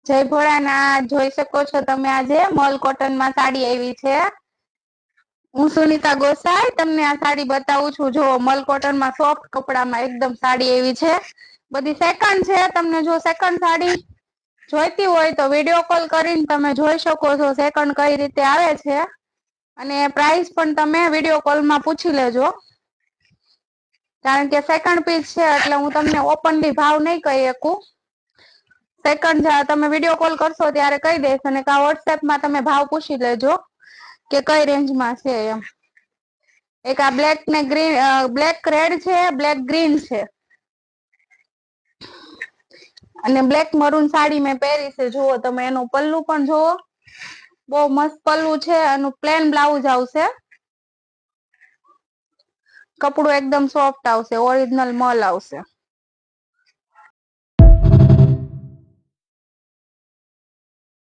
જય ભોળાનાથ। જોઈ શકો છો તમે આજે મલ કોટન માં સાડી આવી છે। હું સુનિતા ગોસાઈ તમને આ સાડી બતાવું છું। જો મલ કોટન માં સોફ્ટ કપડામાં એકદમ સાડી એવી છે। બધી સેકન્ડ છે। તમને જો સેકન્ડ સાડી જોઈતી હોય તો વિડીયો કોલ કરીને તમે જોઈ શકો છો સેકન્ડ કઈ રીતે આવે છે। અને પ્રાઇસ પણ તમે વિડીયો કોલ માં પૂછી લેજો, કારણ કે સેકન્ડ પીસ છે એટલે હું તમને ઓપનલી ભાવ નહીં કહી શકું। સેકન્ડ તમે વિડીયો કોલ કરશો ત્યારે કહી દઈશ, અને કા વોટ્સએપમાં તમે ભાવ પૂછી લેજો કે કઈ રેન્જમાં છે એમ। એક આ બ્લેક ને ગ્રીન, બ્લેક રેડ છે, બ્લેક ગ્રીન છે અને બ્લેક મરૂન સાડી મેં પહેરી છે। જુઓ તમે એનું પલ્લુ પણ જુઓ, બહુ મસ્ત પલ્લુ છે। એનું પ્લેન બ્લાઉઝ આવશે। કપડું એકદમ સોફ્ટ આવશે, ઓરિજિનલ મલ આવશે।